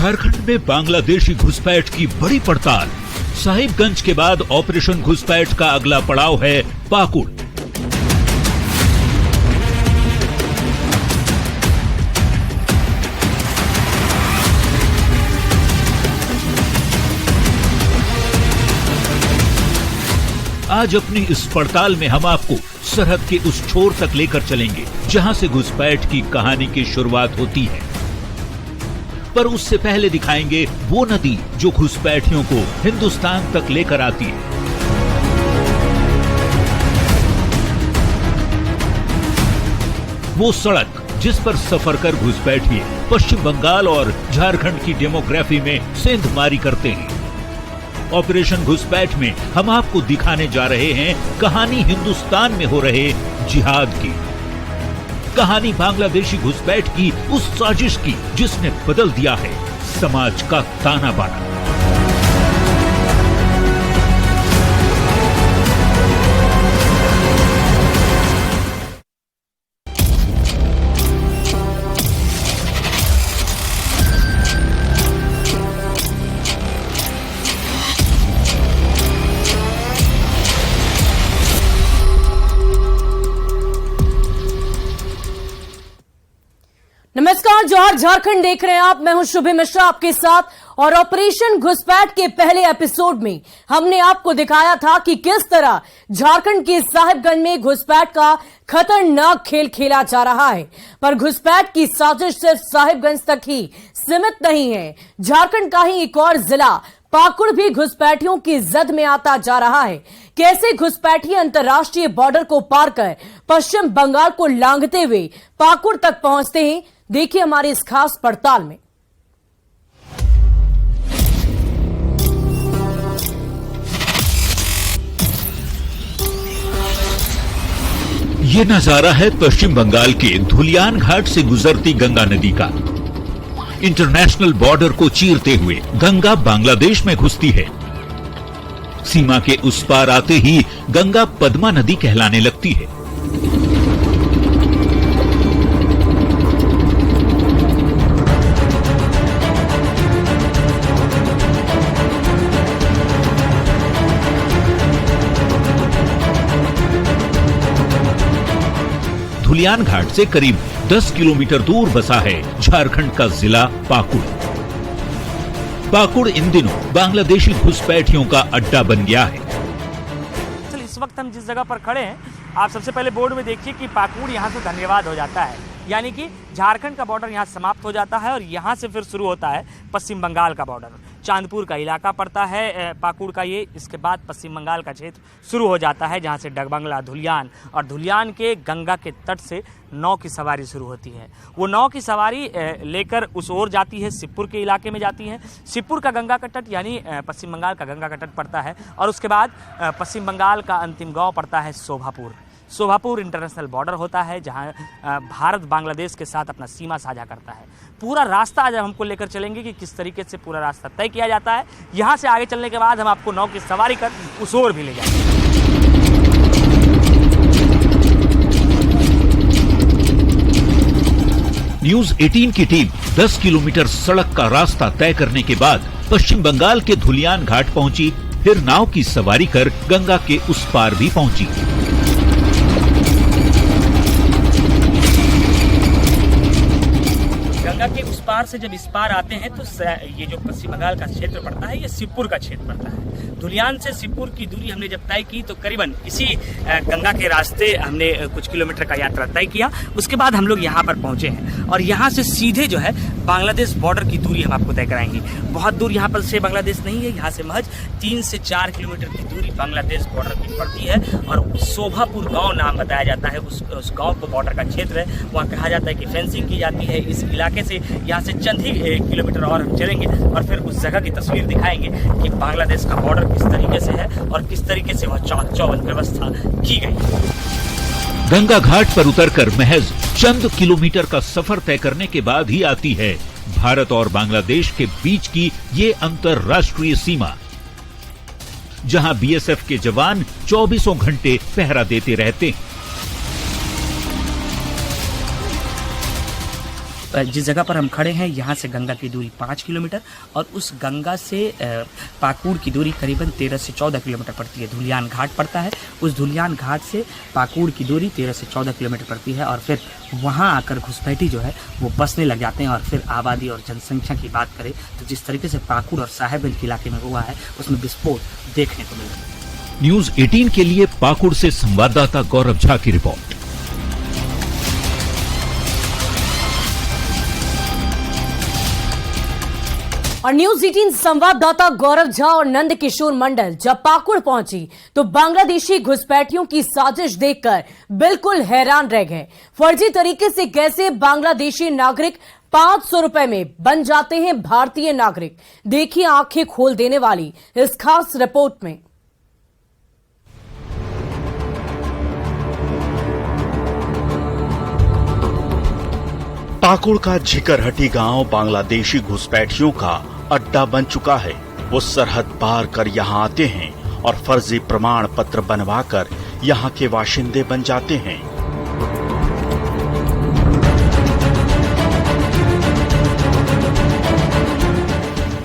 झारखंड में बांग्लादेशी घुसपैठ की बड़ी पड़ताल। साहिबगंज के बाद ऑपरेशन घुसपैठ का अगला पड़ाव है पाकुड़। आज अपनी इस पड़ताल में हम आपको सरहद के उस छोर तक लेकर चलेंगे जहां से घुसपैठ की कहानी की शुरुआत होती है। पर उससे पहले दिखाएंगे वो नदी जो घुसपैठियों को हिंदुस्तान तक लेकर आती है। वो सड़क जिस पर सफर कर घुसपैठिए पश्चिम बंगाल और झारखंड की डेमोग्राफी में सेंधमारी करते हैं। ऑपरेशन घुसपैठ में हम आपको दिखाने जा रहे हैं कहानी हिंदुस्तान में हो रहे जिहाद की, कहानी बांग्लादेशी घुसपैठ की उस साजिश की जिसने बदल दिया है समाज का ताना बाना। नमस्कार, जौहर झारखंड देख रहे हैं आप। मैं हूं शुभे मिश्रा आपके साथ। और ऑपरेशन घुसपैठ के पहले एपिसोड में हमने आपको दिखाया था कि किस तरह झारखंड के साहिबगंज में घुसपैठ का खतरनाक खेल खेला जा रहा है। पर घुसपैठ की साजिश सिर्फ साहिबगंज तक ही सीमित नहीं है। झारखंड का ही एक और जिला पाकुड़ भी घुसपैठियों की जद में आता जा रहा है। कैसे घुसपैठी अंतर्राष्ट्रीय बॉर्डर को पार कर पश्चिम बंगाल को लांघते हुए पाकुड़ तक पहुंचते हैं, देखिए हमारी इस खास पड़ताल में। ये नजारा है पश्चिम बंगाल के धुलियान घाट से गुजरती गंगा नदी का। इंटरनेशनल बॉर्डर को चीरते हुए गंगा बांग्लादेश में घुसती है। सीमा के उस पार आते ही गंगा पद्मा नदी कहलाने लगती है। धुलियान घाट से करीब 10 किलोमीटर दूर बसा है झारखंड का जिला पाकुड़। पाकुड़ इन दिनों बांग्लादेशी घुसपैठियों का अड्डा बन गया है। इस वक्त हम जिस जगह पर खड़े हैं, आप सबसे पहले बोर्ड में देखिए कि पाकुड़ यहाँ से धन्यवाद हो जाता है, यानी कि झारखंड का बॉर्डर यहाँ समाप्त हो जाता है और यहाँ से फिर शुरू होता है पश्चिम बंगाल का बॉर्डर। चांदपुर का इलाका पड़ता है पाकुड़ का ये। इसके बाद पश्चिम बंगाल का क्षेत्र शुरू हो जाता है जहाँ से डगबंगला, धुलियान और धुलियान के गंगा के तट से नाव की सवारी शुरू होती है। वो नाव की सवारी लेकर उस ओर जाती है, शिवपुर के इलाके में जाती है। शिवपुर का गंगा का तट यानी पश्चिम बंगाल का गंगा का तट पड़ता है और उसके बाद पश्चिम बंगाल का अंतिम गाँव पड़ता है शोभापुर। शोभापुर इंटरनेशनल बॉर्डर होता है जहां भारत बांग्लादेश के साथ अपना सीमा साझा करता है। पूरा रास्ता आज हमको लेकर चलेंगे कि किस तरीके से पूरा रास्ता तय किया जाता है। यहां से आगे चलने के बाद हम आपको नाव की सवारी कर उस ओर भी ले जाएंगे। न्यूज 18 की टीम 10 किलोमीटर सड़क का रास्ता तय करने के बाद पश्चिम बंगाल के धुलियान घाट पहुंची, फिर नाव की सवारी कर गंगा के उस पार भी पहुंची। गंगा के उस पार से जब इस पार आते हैं तो ये जो पश्चिम बंगाल का क्षेत्र पड़ता है, ये शिवपुर का क्षेत्र पड़ता है। धुलियान से शिवपुर की दूरी हमने जब तय की तो करीबन इसी गंगा के रास्ते हमने कुछ किलोमीटर का यात्रा तय किया। उसके बाद हम लोग यहाँ पर पहुंचे हैं और यहाँ से सीधे जो है बांग्लादेश बॉर्डर की दूरी हम आपको तय कराएंगे। बहुत दूर यहाँ पर से बांग्लादेश नहीं है, यहाँ से महज 3 से 4 किलोमीटर की दूरी बांग्लादेश बॉर्डर की पड़ती है। और शोभापुर गाँव नाम बताया जाता है उस गाँव को, बॉर्डर का क्षेत्र है। वहाँ कहा जाता है कि फेंसिंग की जाती है। इस इलाके से यहाँ से चंद ही किलोमीटर और हम चलेंगे और फिर उस जगह की तस्वीर दिखाएंगे कि बांग्लादेश का बॉर्डर किस तरीके से है और किस तरीके से वह चाक चौबंद व्यवस्था की गई। गंगा घाट पर उतरकर महज चंद किलोमीटर का सफर तय करने के बाद ही आती है भारत और बांग्लादेश के बीच की ये अंतर्राष्ट्रीय सीमा, जहां बीएसएफ के जवान 24 घंटे पहरा देते रहते हैं। जिस जगह पर हम खड़े हैं यहाँ से गंगा की दूरी 5 किलोमीटर और उस गंगा से पाकुड़ की दूरी करीबन 13 से 14 किलोमीटर पड़ती है। धुलियान घाट पड़ता है, उस धुलियान घाट से पाकुड़ की दूरी 13 से 14 किलोमीटर पड़ती है और फिर वहाँ आकर घुसपैठी जो है वो बसने लग जाते हैं। और फिर आबादी और जनसंख्या की बात करें तो जिस तरीके से पाकुड़ और साहेबगंज के इलाके में हुआ है उसमें विस्फोट देखने को मिला। न्यूज 18 के लिए पाकुड़ से संवाददाता गौरव झा की रिपोर्ट। और न्यूज 18 संवाददाता गौरव झा और नंद किशोर मंडल जब पाकुड़ पहुंची तो बांग्लादेशी घुसपैठियों की साजिश देखकर बिल्कुल हैरान रह गए। फर्जी तरीके से कैसे बांग्लादेशी नागरिक 500 रुपए में बन जाते हैं भारतीय नागरिक, देखिए आंखें खोल देने वाली इस खास रिपोर्ट में। पाकुड़ का झिकरहटी गांव बांग्लादेशी घुसपैठियों का अड्डा बन चुका है। वो सरहद पार कर यहां आते हैं और फर्जी प्रमाण पत्र बनवाकर यहां के बाशिंदे बन जाते हैं।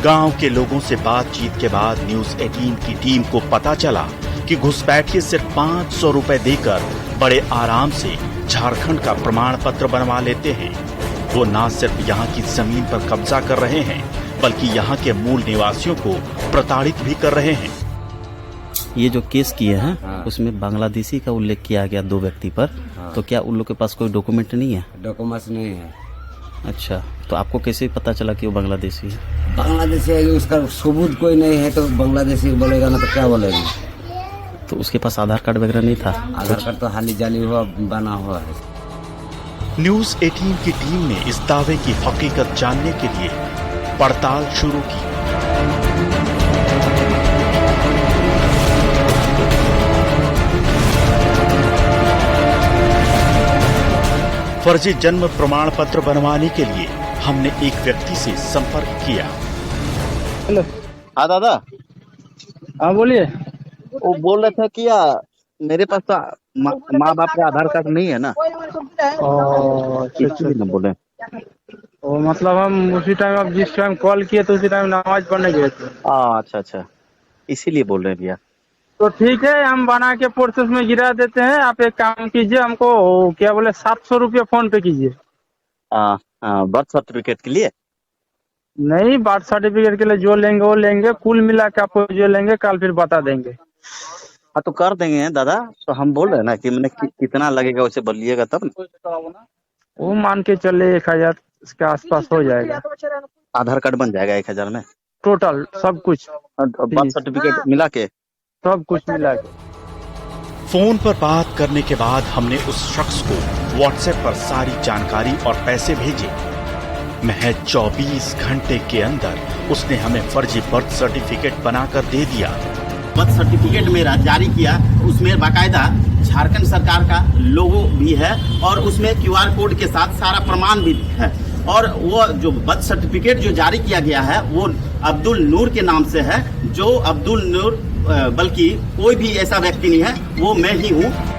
गांव के लोगों से बातचीत के बाद न्यूज 18 की टीम को पता चला कि घुसपैठिए सिर्फ 500 रुपए देकर बड़े आराम से झारखंड का प्रमाण पत्र बनवा लेते हैं। वो न सिर्फ यहाँ की जमीन पर कब्जा कर रहे हैं बल्कि यहाँ के मूल निवासियों को प्रताड़ित भी कर रहे हैं। ये जो केस किए हैं उसमें बांग्लादेशी का उल्लेख किया गया 2 व्यक्ति पर। तो क्या उन लोग के पास कोई डॉक्यूमेंट नहीं है? डॉक्यूमेंट्स नहीं है। अच्छा, तो आपको कैसे पता चला कि वो बांग्लादेशी है? बांग्लादेशी है, उसका सबूत कोई नहीं है तो बांग्लादेशी बोलेगा ना तो क्या बोलेगा। तो उसके पास आधार कार्ड वगैरह नहीं था? आधार कार्ड तो हाली जाली हुआ बना हुआ है। न्यूज 18 की टीम ने इस दावे की हकीकत जानने के लिए पड़ताल शुरू की। फर्जी जन्म प्रमाण पत्र बनवाने के लिए हमने एक व्यक्ति से संपर्क किया। हेलो, हाँ दादा। हाँ बोलिए। वो बोल रहे थे कि मेरे पास तो माँ बाप का आधार कार्ड नहीं है ना। अच्छा। बोले वो मतलब हम उसी टाइम आप जिस टाइम कॉल किए तो उसी टाइम नमाज पढ़ने गए थे। अच्छा अच्छा, इसीलिए बोल रहे हैं भैया। तो ठीक है, हम बना के प्रोसेस में गिरा देते हैं। आप एक काम कीजिए, हमको क्या बोले 700 रुपये फोन पे कीजिए। बर्थ सर्टिफिकेट के लिए? नहीं, बर्थ सर्टिफिकेट के लिए जो लेंगे वो लेंगे, कुल मिला के आपको जो लेंगे कल फिर बता देंगे। हाँ तो कर देंगे दादा। तो हम बोल रहे हैं ना कि मैंने कितना लगेगा उसे बोलिएगा तब ना। वो मान के चले 1000 के आसपास हो जाएगा। आधार कार्ड बन जाएगा 1000 में टोटल सब कुछ, बर्थ सर्टिफिकेट मिला के सब कुछ मिला के। फोन पर बात करने के बाद हमने उस शख्स को व्हाट्सएप पर सारी जानकारी और पैसे भेजे। महज 24 घंटे के अंदर उसने हमें फर्जी बर्थ सर्टिफिकेट बनाकर दे दिया। बर्थ सर्टिफिकेट मेरा जारी किया, उसमें बाकायदा झारखंड सरकार का लोगो भी है और उसमें QR कोड के साथ सारा प्रमाण भी है। और वो जो बर्थ सर्टिफिकेट जो जारी किया गया है वो अब्दुल नूर के नाम से है। जो अब्दुल नूर बल्कि कोई भी ऐसा व्यक्ति नहीं है, वो मैं ही हूँ।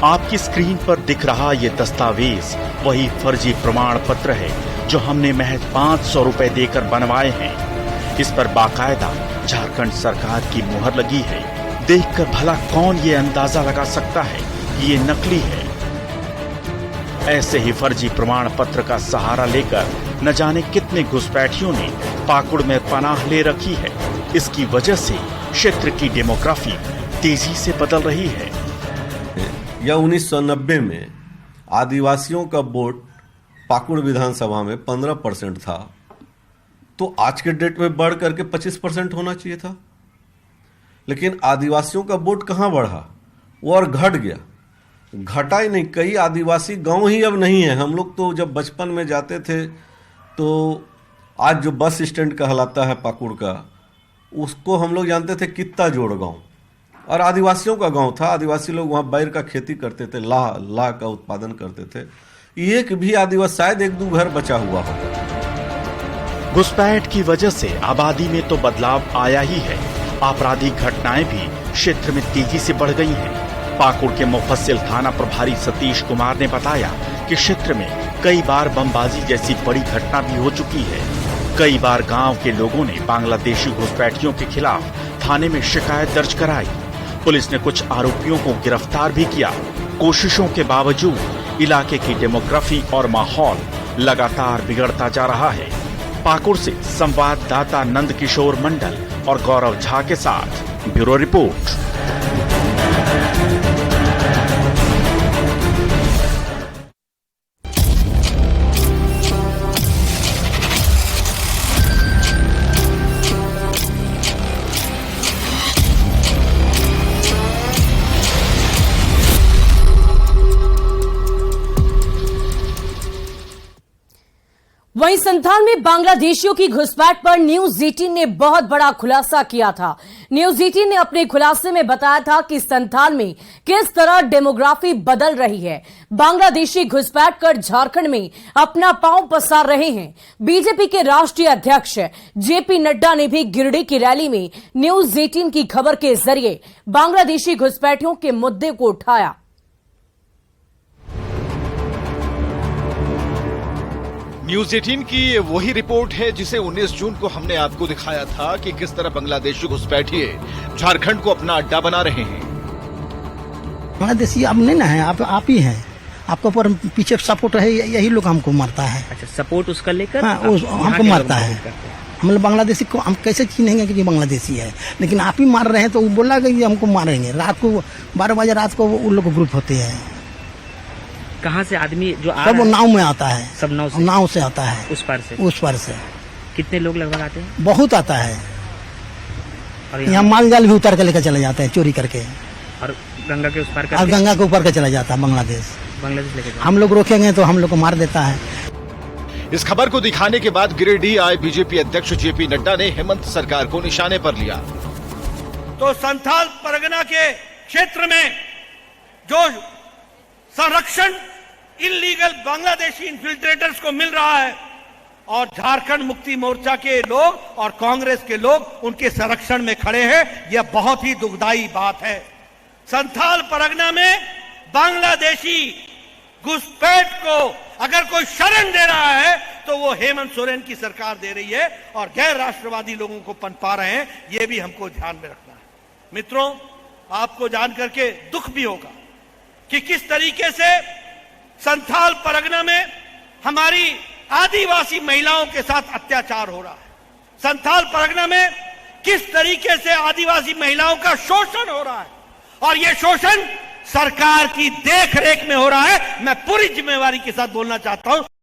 आपकी स्क्रीन पर दिख रहा ये दस्तावेज वही फर्जी प्रमाण पत्र है जो हमने महज 500 रुपए देकर बनवाए हैं। इस पर बाकायदा झारखंड सरकार की मुहर लगी है। देखकर भला कौन ये अंदाजा लगा सकता है कि ये नकली है। ऐसे ही फर्जी प्रमाण पत्र का सहारा लेकर न जाने कितने घुसपैठियों ने पाकुड़ में पनाह ले रखी है। इसकी वजह से क्षेत्र की डेमोग्राफी तेजी से बदल रही है। या 1990 में आदिवासियों का वोट पाकुड़ विधानसभा में 15% था, तो आज के डेट में बढ़ करके 25% होना चाहिए था। लेकिन आदिवासियों का वोट कहाँ बढ़ा, वो और घट गया। घटा ही नहीं, कई आदिवासी गांव ही अब नहीं है। हम लोग तो जब बचपन में जाते थे तो आज जो बस स्टैंड कहलाता है पाकुड़ का, उसको हम लोग जानते थे कित्ता जोड़ गांव, और आदिवासियों का गांव था। आदिवासी लोग वहाँ बैर का खेती करते थे, लाह का उत्पादन करते थे। एक भी आदिवासी, शायद 1-2 घर बचा हुआ होगा। घुसपैठ की वजह से आबादी में तो बदलाव आया ही है, आपराधिक घटनाएं भी क्षेत्र में तेजी से बढ़ गई हैं। पाकुड़ के मुफस्सिल थाना प्रभारी सतीश कुमार ने बताया के क्षेत्र में कई बार बमबाजी जैसी बड़ी घटना भी हो चुकी है। कई बार गांव के लोगों ने बांग्लादेशी घुसपैठियों के खिलाफ थाने में शिकायत दर्ज कराई। पुलिस ने कुछ आरोपियों को गिरफ्तार भी किया। कोशिशों के बावजूद इलाके की डेमोग्राफी और माहौल लगातार बिगड़ता जा रहा है। पाकुड़ से संवाददाता नंद किशोर मंडल और गौरव झा के साथ ब्यूरो रिपोर्ट। वहीं संथाल में बांग्लादेशियों की घुसपैठ पर न्यूज 18 ने बहुत बड़ा खुलासा किया था। न्यूज 18 ने अपने खुलासे में बताया था कि संथाल में किस तरह डेमोग्राफी बदल रही है। बांग्लादेशी घुसपैठ कर झारखंड में अपना पांव पसार रहे हैं। बीजेपी के राष्ट्रीय अध्यक्ष जेपी नड्डा ने भी गिरिडीह की रैली में न्यूज 18 की खबर के जरिए बांग्लादेशी घुसपैठियों के मुद्दे को उठाया। न्यूज 18 की वही रिपोर्ट है जिसे 19 जून को हमने आपको दिखाया था कि किस तरह बांग्लादेशी घुसपैठिए झारखंड को अपना अड्डा बना रहे हैं। बांग्लादेशी अब नहीं ना है, आप ही हैं। आपको पर पीछे सपोर्ट है, यही लोग हमको मारता है। अच्छा, सपोर्ट उसका लेकर हमको मारता है। हम लोग बांग्लादेशी को हम कैसे चिन्हेंगे कि ये बांग्लादेशी है, लेकिन आप ही मार रहे हैं तो वो बोला कि हमको मारेंगे। रात को 12 बजे रात को उन लोग ग्रुप होते हैं। कहाँ से आदमी जो सब वो नाव में आता है, सब नाव से आता है। उस पार से कितने लोग लगभग आते हैं? बहुत आता है। और यहाँ माल जाल भी उतार के लेकर चले जाते हैं चोरी करके। और गंगा के उस पार और गंगा के ऊपर के चला जाता है बांग्लादेश लेके। हम लोग रोकेंगे तो हम लोग को मार देता है। इस खबर को दिखाने के बाद गिरिडीह आए बीजेपी अध्यक्ष जेपी नड्डा ने हेमंत सरकार को निशाने पर लिया। तो संथाल परगना के क्षेत्र में जो संरक्षण इलीगल बांग्लादेशी इन्फिल्ट्रेटर्स को मिल रहा है और झारखंड मुक्ति मोर्चा के लोग और कांग्रेस के लोग उनके संरक्षण में खड़े हैं, यह बहुत ही दुखदाई बात है। संथाल परगना में बांग्लादेशी घुसपैठ को अगर कोई शरण दे रहा है तो वो हेमंत सोरेन की सरकार दे रही है और गैर राष्ट्रवादी लोगों को पनपा रहे हैं। ये भी हमको ध्यान में रखना है। मित्रों, आपको जान करके दुख भी होगा कि किस तरीके से संथाल परगना में हमारी आदिवासी महिलाओं के साथ अत्याचार हो रहा है। संथाल परगना में किस तरीके से आदिवासी महिलाओं का शोषण हो रहा है और यह शोषण सरकार की देखरेख में हो रहा है। मैं पूरी जिम्मेवारी के साथ बोलना चाहता हूं।